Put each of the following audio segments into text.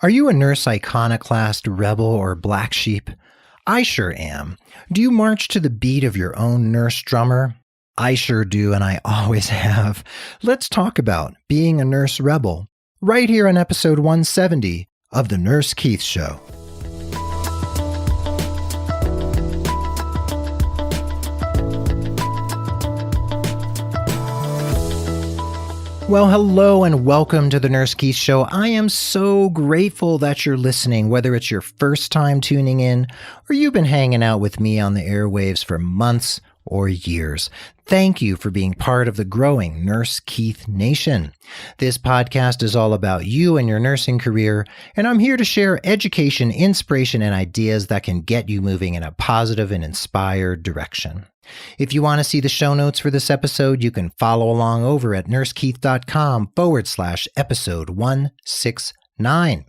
Are you a nurse iconoclast, rebel, or black sheep? I sure am. Do you march to the beat of your own nurse drummer? I sure do, and I always have. Let's talk about being a nurse rebel, right here on episode 170 of The Nurse Keith Show. Well, hello and welcome to the Nurse Keith Show. I am so grateful that you're listening, whether it's your first time tuning in or you've been hanging out with me on the airwaves for months or years. Thank you for being part of the growing Nurse Keith Nation. This podcast is all about you and your nursing career, and I'm here to share education, inspiration, and ideas that can get you moving in a positive and inspired direction. If you want to see the show notes for this episode, you can follow along over at nursekeith.com/episode 169.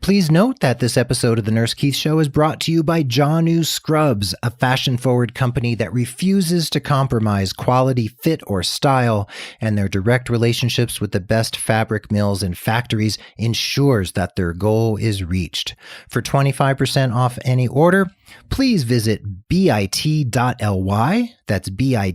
Please note that this episode of The Nurse Keith Show is brought to you by Janu Scrubs, a fashion-forward company that refuses to compromise quality, fit, or style, and their direct relationships with the best fabric mills and factories ensures that their goal is reached. For 25% off any order, please visit bit.ly, that's bit.ly/Nurse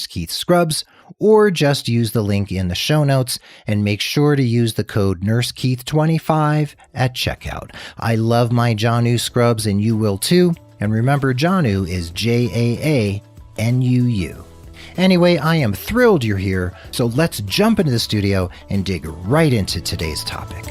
Keith Scrubs, or just use the link in the show notes and make sure to use the code NurseKeith25 at checkout. I love my Janu scrubs and you will too. And remember, Janu is Jaanuu. Anyway, I am thrilled you're here, so let's jump into the studio and dig right into today's topic.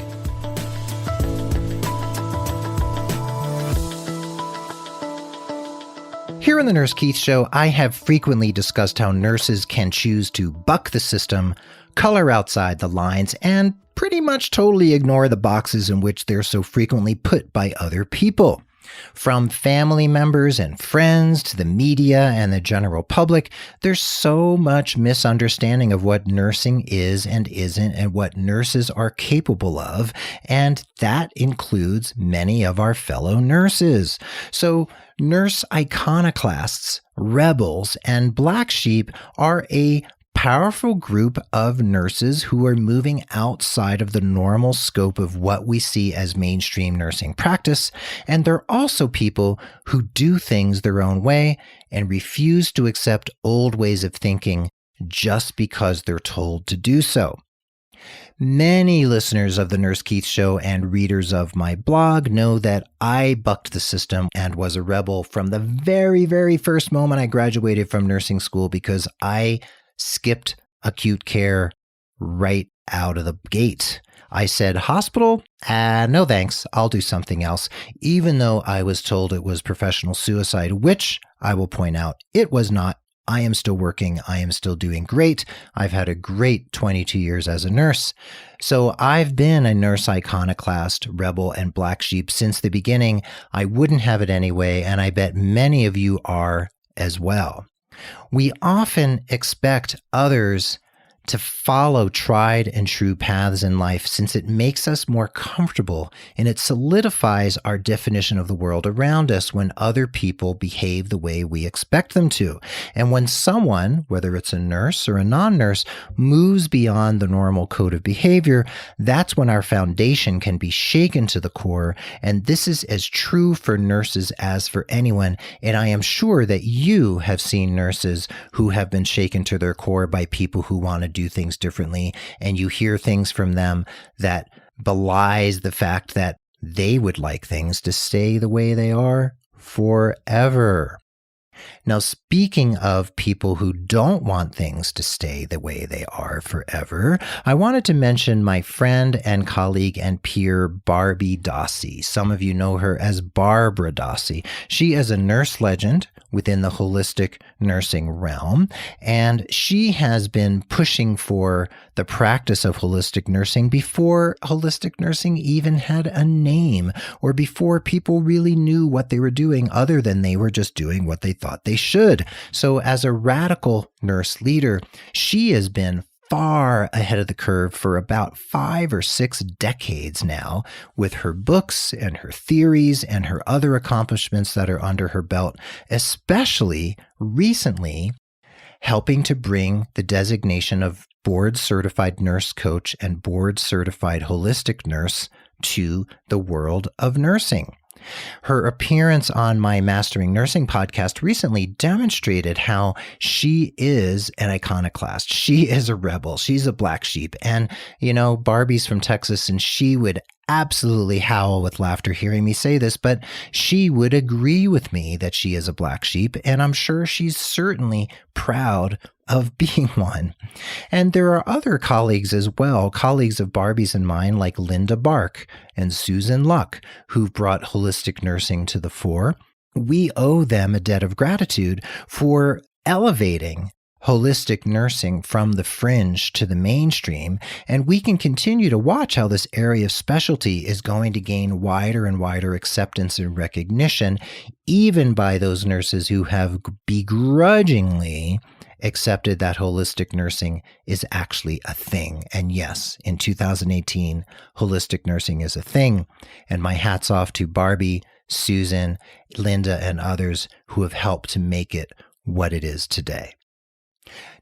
Here on the Nurse Keith Show, I have frequently discussed how nurses can choose to buck the system, color outside the lines, and pretty much totally ignore the boxes in which they're so frequently put by other people. From family members and friends to the media and the general public, there's so much misunderstanding of what nursing is and isn't and what nurses are capable of, and that includes many of our fellow nurses. So nurse iconoclasts, rebels, and black sheep are a powerful group of nurses who are moving outside of the normal scope of what we see as mainstream nursing practice, and they're also people who do things their own way and refuse to accept old ways of thinking just because they're told to do so. Many listeners of the Nurse Keith Show and readers of my blog know that I bucked the system and was a rebel from the very, very first moment I graduated from nursing school because I skipped acute care right out of the gate. I said, hospital? No thanks, I'll do something else, even though I was told it was professional suicide, which I will point out, it was not. I am still working. I am still doing great. I've had a great 22 years as a nurse. So I've been a nurse iconoclast, rebel, and black sheep since the beginning. I wouldn't have it anyway, and I bet many of you are as well. We often expect others to follow tried and true paths in life since it makes us more comfortable and it solidifies our definition of the world around us when other people behave the way we expect them to. And when someone, whether it's a nurse or a non-nurse, moves beyond the normal code of behavior, that's when our foundation can be shaken to the core. And this is as true for nurses as for anyone. And I am sure that you have seen nurses who have been shaken to their core by people who want to do things differently, and you hear things from them that belies the fact that they would like things to stay the way they are forever. Now, speaking of people who don't want things to stay the way they are forever, I wanted to mention my friend and colleague and peer, Barbie Dossi. Some of you know her as Barbara Dossi. She is a nurse legend within the holistic nursing realm, and she has been pushing for the practice of holistic nursing before holistic nursing even had a name, or before people really knew what they were doing other than they were just doing what they thought they should. So as a radical nurse leader, she has been far ahead of the curve for about 5 or 6 decades now with her books and her theories and her other accomplishments that are under her belt, especially recently helping to bring the designation of board-certified nurse coach and board-certified holistic nurse to the world of nursing. Her appearance on my Mastering Nursing podcast recently demonstrated how she is an iconoclast. She is a rebel. She's a black sheep. And, Barbie's from Texas, and she would absolutely howl with laughter hearing me say this, but she would agree with me that she is a black sheep, and I'm sure she's certainly proud of being one. And there are other colleagues as well, colleagues of Barbie's and mine, like Linda Bark and Susan Luck, who've brought holistic nursing to the fore. We owe them a debt of gratitude for elevating holistic nursing from the fringe to the mainstream, and we can continue to watch how this area of specialty is going to gain wider and wider acceptance and recognition, even by those nurses who have begrudgingly accepted that holistic nursing is actually a thing. And yes, in 2018, holistic nursing is a thing. And my hat's off to Barbie, Susan, Linda, and others who have helped to make it what it is today.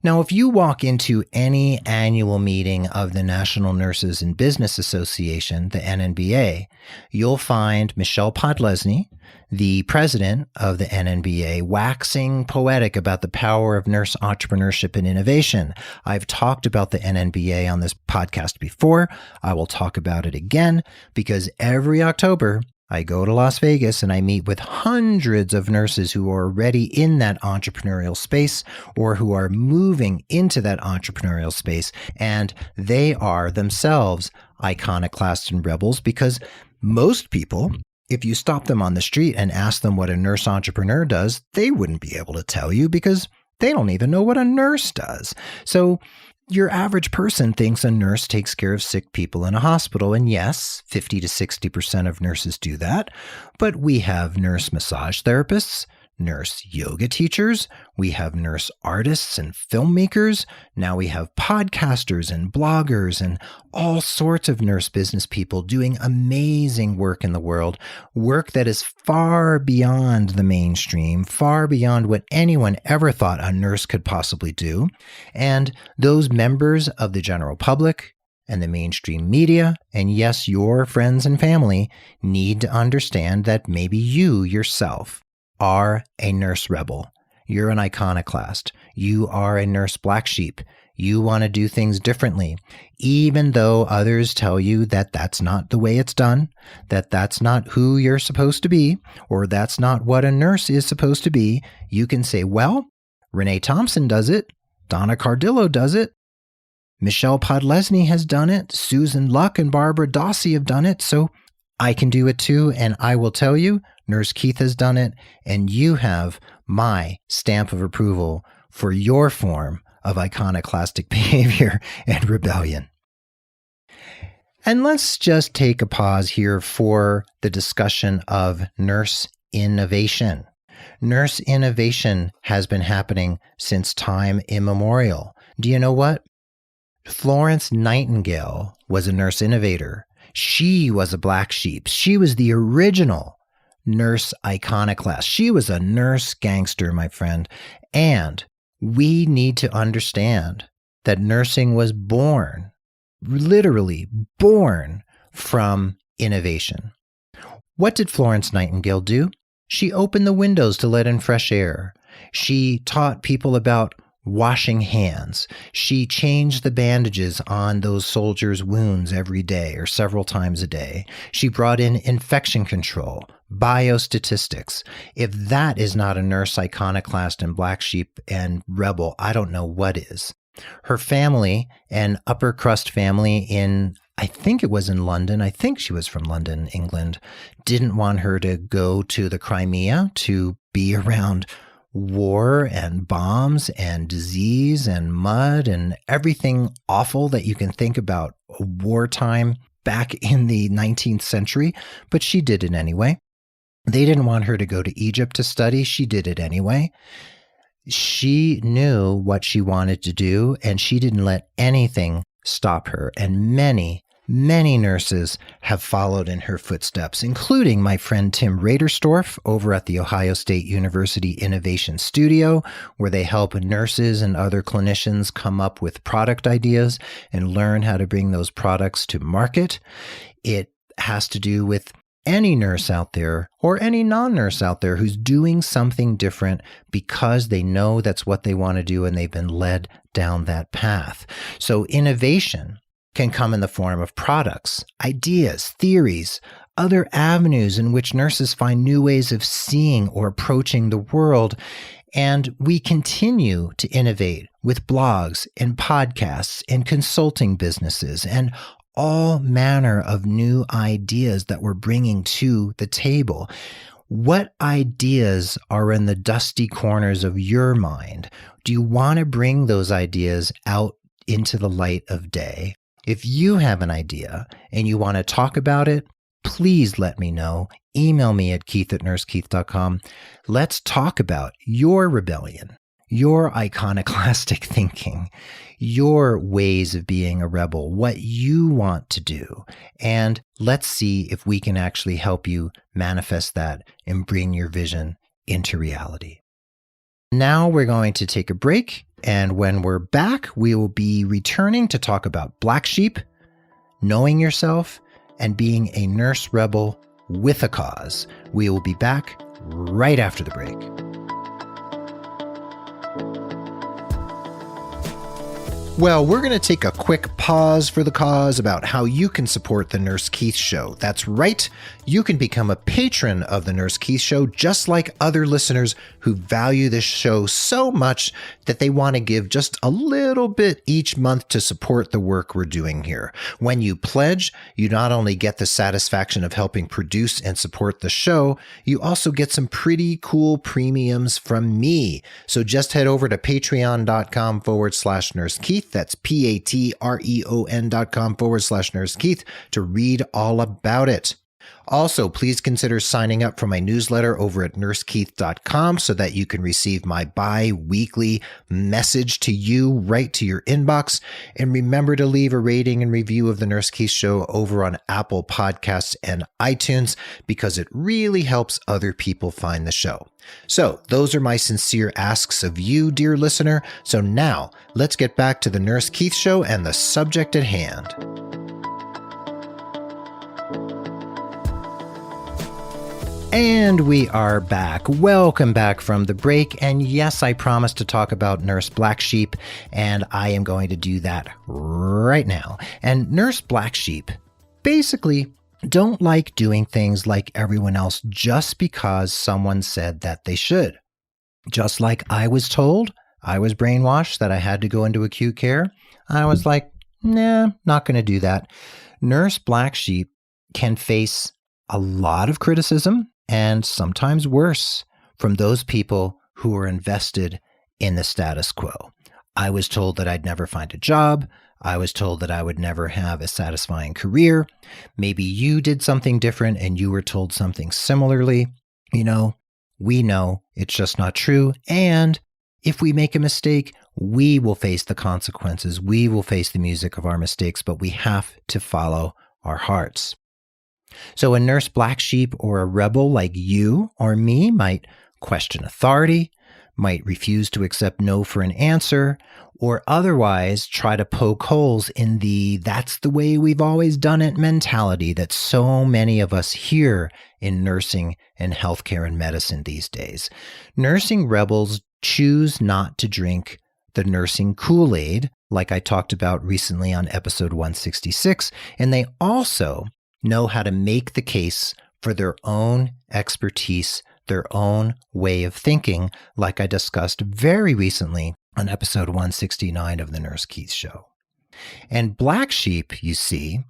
Now, if you walk into any annual meeting of the National Nurses in Business Association, the NNBA, you'll find Michelle Podlesny, the president of the NNBA, waxing poetic about the power of nurse entrepreneurship and innovation. I've talked about the NNBA on this podcast before. I will talk about it again because every October, I go to Las Vegas and I meet with hundreds of nurses who are already in that entrepreneurial space or who are moving into that entrepreneurial space. And they are themselves iconoclasts and rebels because most people, if you stop them on the street and ask them what a nurse entrepreneur does, they wouldn't be able to tell you because they don't even know what a nurse does. So your average person thinks a nurse takes care of sick people in a hospital. And yes, 50 to 60% of nurses do that. But we have nurse massage therapists, nurse yoga teachers, we have nurse artists and filmmakers. Now we have podcasters and bloggers and all sorts of nurse business people doing amazing work in the world, work that is far beyond the mainstream, far beyond what anyone ever thought a nurse could possibly do. And those members of the general public and the mainstream media, and yes, your friends and family, need to understand that maybe you yourself are a nurse rebel. You're an iconoclast. You are a nurse black sheep. You want to do things differently, even though others tell you that that's not the way it's done, that that's not who you're supposed to be, or that's not what a nurse is supposed to be. You can say, well, Renee Thompson does it. Donna Cardillo does it. Michelle Podlesny has done it. Susan Luck and Barbara Dossi have done it. So I can do it too. And I will tell you, Nurse Keith has done it, and you have my stamp of approval for your form of iconoclastic behavior and rebellion. And let's just take a pause here for the discussion of nurse innovation. Nurse innovation has been happening since time immemorial. Do you know what? Florence Nightingale was a nurse innovator. She was a black sheep. She was the original nurse iconoclast. She was a nurse gangster, my friend. And we need to understand that nursing was born, literally born from innovation. What did Florence Nightingale do? She opened the windows to let in fresh air. She taught people about washing hands. She changed the bandages on those soldiers' wounds every day or several times a day. She brought in infection control, biostatistics. If that is not a nurse iconoclast and black sheep and rebel, I don't know what is. Her family, an upper crust family in, I think it was in London, I think she was from London, England, didn't want her to go to the Crimea to be around war and bombs and disease and mud and everything awful that you can think about wartime back in the 19th century, but she did it anyway. They didn't want her to go to Egypt to study. She did it anyway. She knew what she wanted to do, and she didn't let anything stop her. And many, Many nurses have followed in her footsteps, including my friend Tim Raderstorff over at the Ohio State University Innovation Studio, where they help nurses and other clinicians come up with product ideas and learn how to bring those products to market. It has to do with any nurse out there or any non-nurse out there who's doing something different because they know that's what they want to do and they've been led down that path. So innovation can come in the form of products, ideas, theories, other avenues in which nurses find new ways of seeing or approaching the world. And we continue to innovate with blogs and podcasts and consulting businesses and all manner of new ideas that we're bringing to the table. What ideas are in the dusty corners of your mind? Do you want to bring those ideas out into the light of day? If you have an idea and you want to talk about it, please let me know. Email me at keith@nursekeith.com. Let's talk about your rebellion, your iconoclastic thinking, your ways of being a rebel, what you want to do. And let's see if we can actually help you manifest that and bring your vision into reality. Now we're going to take a break. And when we're back, we will be returning to talk about black sheep, knowing yourself, and being a nurse rebel with a cause. We will be back right after the break. Well, we're going to take a quick pause for the cause about how you can support the Nurse Keith Show. That's right. You can become a patron of the Nurse Keith Show, just like other listeners who value this show so much that they want to give just a little bit each month to support the work we're doing here. When you pledge, you not only get the satisfaction of helping produce and support the show, you also get some pretty cool premiums from me. So just head over to patreon.com/Nurse Keith. That's patreon.com/Nurse Keith to read all about it. Also, please consider signing up for my newsletter over at nursekeith.com so that you can receive my bi-weekly message to you right to your inbox. And remember to leave a rating and review of the Nurse Keith Show over on Apple Podcasts and iTunes because it really helps other people find the show. So those are my sincere asks of you, dear listener. So now let's get back to the Nurse Keith Show and the subject at hand. And we are back. Welcome back from the break. And yes, I promised to talk about Nurse Black Sheep, and I am going to do that right now. And Nurse Black Sheep basically don't like doing things like everyone else just because someone said that they should. Just like I was told, I was brainwashed that I had to go into acute care. I was like, nah, not going to do that. Nurse Black Sheep can face a lot of criticism, and sometimes worse, from those people who are invested in the status quo. I was told that I'd never find a job. I was told that I would never have a satisfying career. Maybe you did something different and you were told something similarly. You know, we know it's just not true. And if we make a mistake, we will face the consequences. We will face the music of our mistakes, but we have to follow our hearts. So a nurse black sheep or a rebel like you or me might question authority, might refuse to accept no for an answer, or otherwise try to poke holes in the "that's the way we've always done it" mentality that so many of us hear in nursing and healthcare and medicine these days. Nursing rebels choose not to drink the nursing Kool-Aid, like I talked about recently on episode 166, and they also know how to make the case for their own expertise, their own way of thinking, like I discussed very recently on episode 169 of the Nurse Keith Show. And black sheep, you see,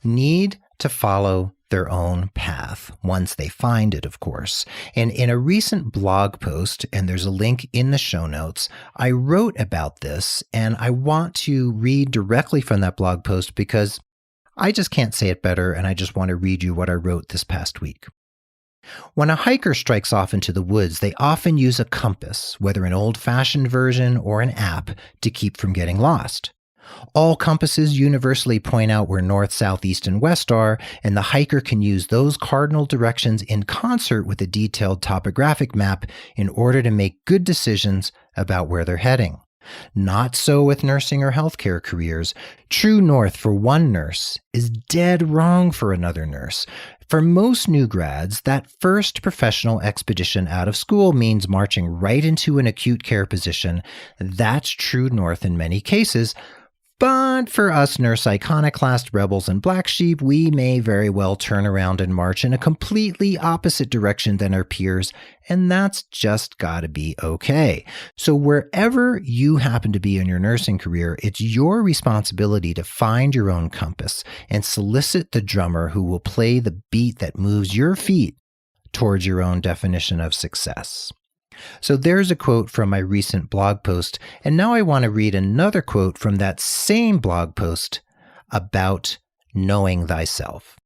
need to follow their own path once they find it, of course. And in a recent blog post, and there's a link in the show notes, I wrote about this, and I want to read directly from that blog post because I just can't say it better, and I just want to read you what I wrote this past week. When a hiker strikes off into the woods, they often use a compass, whether an old-fashioned version or an app, to keep from getting lost. All compasses universally point out where north, south, east, and west are, and the hiker can use those cardinal directions in concert with a detailed topographic map in order to make good decisions about where they're heading. Not so with nursing or healthcare careers. True north for one nurse is dead wrong for another nurse. For most new grads, that first professional expedition out of school means marching right into an acute care position. That's true north in many cases. But for us nurse iconoclast rebels and black sheep, we may very well turn around and march in a completely opposite direction than our peers, and that's just gotta be okay. So wherever you happen to be in your nursing career, it's your responsibility to find your own compass and solicit the drummer who will play the beat that moves your feet towards your own definition of success. So there's a quote from my recent blog post, and now I want to read another quote from that same blog post about knowing thyself.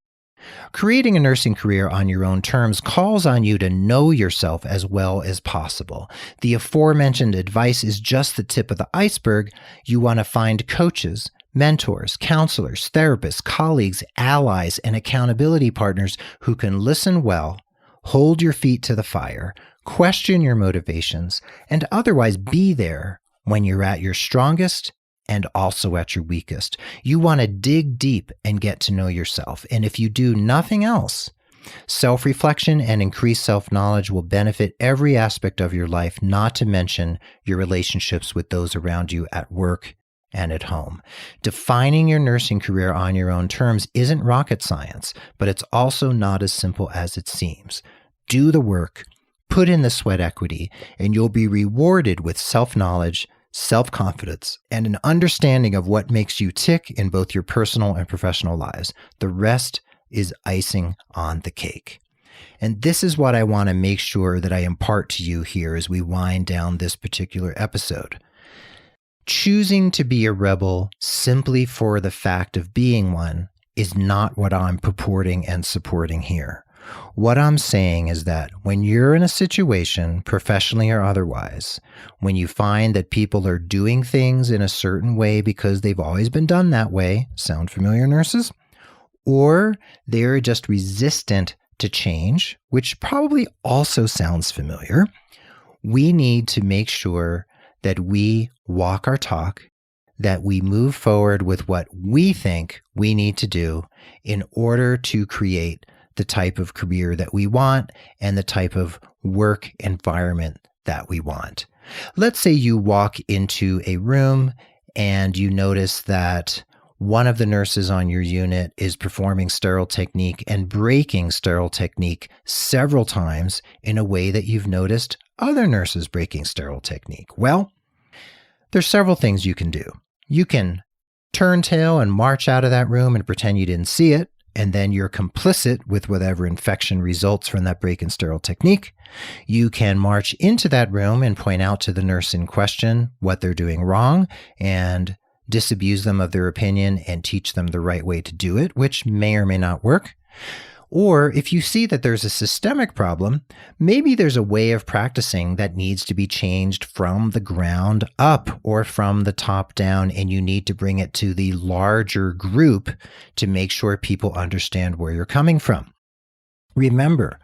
Creating a nursing career on your own terms calls on you to know yourself as well as possible. The aforementioned advice is just the tip of the iceberg. You want to find coaches, mentors, counselors, therapists, colleagues, allies, and accountability partners who can listen well, hold your feet to the fire, question your motivations, and otherwise be there when you're at your strongest and also at your weakest. You want to dig deep and get to know yourself. And if you do nothing else, self-reflection and increased self-knowledge will benefit every aspect of your life, not to mention your relationships with those around you at work and at home. Defining your nursing career on your own terms isn't rocket science, but it's also not as simple as it seems. Do the work, put in the sweat equity, and you'll be rewarded with self-knowledge, self-confidence, and an understanding of what makes you tick in both your personal and professional lives. The rest is icing on the cake. And this is what I want to make sure that I impart to you here as we wind down this particular episode. Choosing to be a rebel simply for the fact of being one is not what I'm purporting and supporting here. What I'm saying is that when you're in a situation, professionally or otherwise, when you find that people are doing things in a certain way because they've always been done that way, sound familiar, nurses? Or they're just resistant to change, which probably also sounds familiar, we need to make sure that we walk our talk, that we move forward with what we think we need to do in order to create the type of career that we want and the type of work environment that we want. Let's say you walk into a room and you notice that one of the nurses on your unit is performing sterile technique and breaking sterile technique several times in a way that you've noticed other nurses breaking sterile technique. Well, there's several things you can do. You can turn tail and march out of that room and pretend you didn't see it, and then you're complicit with whatever infection results from that break and sterile technique. You can march into that room and point out to the nurse in question what they're doing wrong and disabuse them of their opinion and teach them the right way to do it, which may or may not work. Or if you see that there's a systemic problem, maybe there's a way of practicing that needs to be changed from the ground up or from the top down, and you need to bring it to the larger group to make sure people understand where you're coming from. Remember,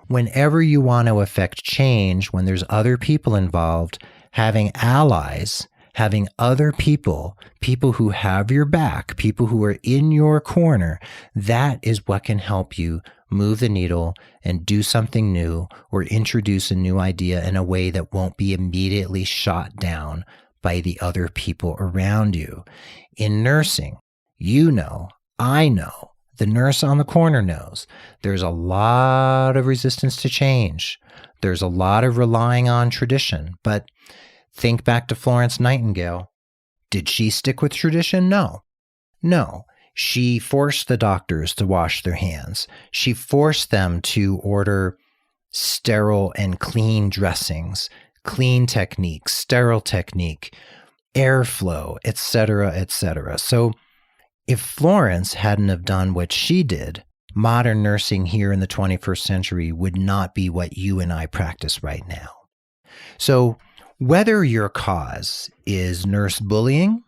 whenever you want to affect change, when there's other people involved, having allies, having other people who have your back, people who are in your corner, that is what can help you move the needle and do something new or introduce a new idea in a way that won't be immediately shot down by the other people around you. In nursing, you know, I know, the nurse on the corner knows, there's a lot of resistance to change. There's a lot of relying on tradition, but think back to Florence Nightingale. Did she stick with tradition? No. She forced the doctors to wash their hands. She forced them to order sterile and clean dressings, clean techniques, sterile technique, airflow, etc., etc. So if Florence hadn't have done what she did, modern nursing here in the 21st century would not be what you and I practice right now. So whether your cause is nurse bullying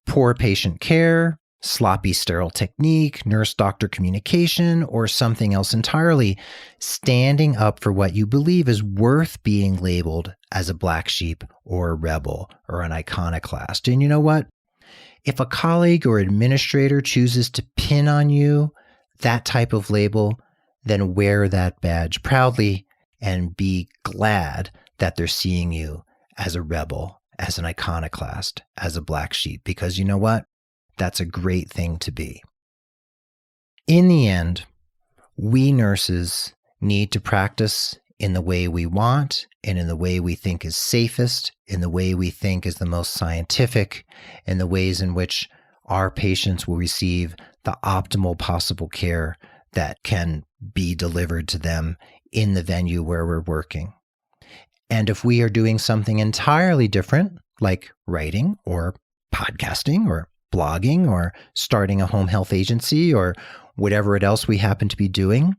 poor patient care, sloppy sterile technique, nurse-doctor communication, or something else entirely, standing up for what you believe is worth being labeled as a black sheep or a rebel or an iconoclast. And you know what? If a colleague or administrator chooses to pin on you that type of label, then wear that badge proudly and be glad that they're seeing you as a rebel, as an iconoclast, as a black sheep, because you know what? That's a great thing to be. In the end, we nurses need to practice in the way we want and in the way we think is safest, in the way we think is the most scientific, in the ways in which our patients will receive the optimal possible care that can be delivered to them in the venue where we're working. And if we are doing something entirely different, like writing or podcasting or blogging or starting a home health agency or whatever else we happen to be doing,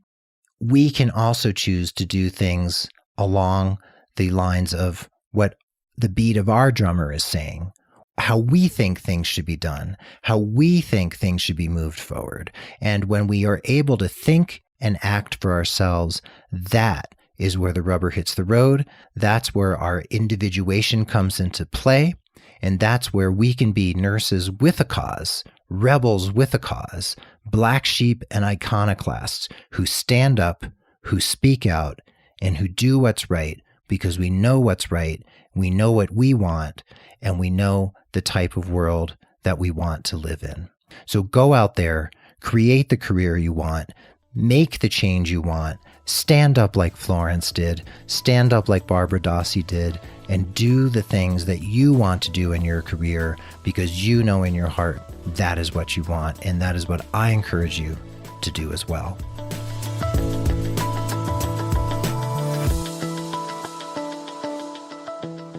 we can also choose to do things along the lines of what the beat of our drummer is saying, how we think things should be done, how we think things should be moved forward. And when we are able to think and act for ourselves, that is where the rubber hits the road. That's where our individuation comes into play. And that's where we can be nurses with a cause, rebels with a cause, black sheep and iconoclasts who stand up, who speak out, and who do what's right because we know what's right, we know what we want, and we know the type of world that we want to live in. So go out there, create the career you want, make the change you want, stand up like Florence did, stand up like Barbara Dossi did, and do the things that you want to do in your career because you know in your heart that is what you want, and that is what I encourage you to do as well.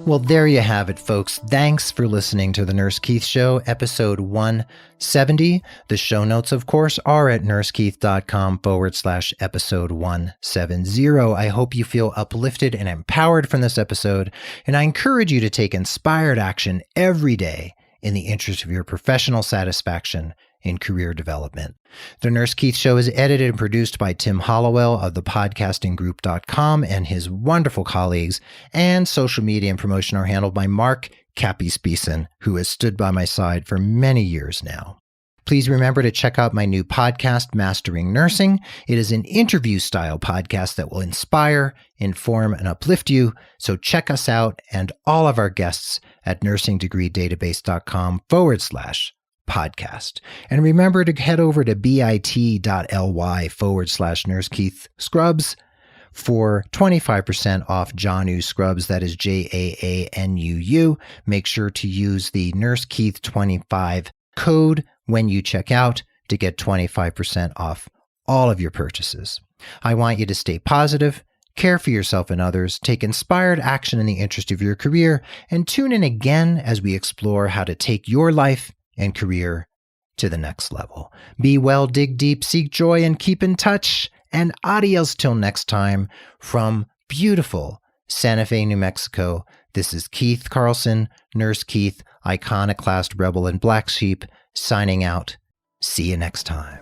Well, there you have it, folks. Thanks for listening to The Nurse Keith Show, episode 170. The show notes, of course, are at nursekeith.com/episode 170. I hope you feel uplifted and empowered from this episode, and I encourage you to take inspired action every day in the interest of your professional satisfaction in career development. The Nurse Keith Show is edited and produced by Tim Hollowell of thepodcastinggroup.com and his wonderful colleagues, and social media and promotion are handled by Mark Cappy Speeson, who has stood by my side for many years now. Please remember to check out my new podcast, Mastering Nursing. It is an interview-style podcast that will inspire, inform, and uplift you. So check us out and all of our guests at nursingdegreedatabase.com/podcast. And remember to head over to bit.ly/NurseKeithScrubs for 25% off Jaanu Scrubs. That is JAANUU. Make sure to use the Nurse Keith 25 code when you check out to get 25% off all of your purchases. I want you to stay positive, care for yourself and others, take inspired action in the interest of your career, and tune in again as we explore how to take your life and career to the next level. Be well, dig deep, seek joy, and keep in touch. And adios till next time from beautiful Santa Fe, New Mexico. This is Keith Carlson, Nurse Keith, Iconoclast, Rebel, and Black Sheep, signing out. See you next time.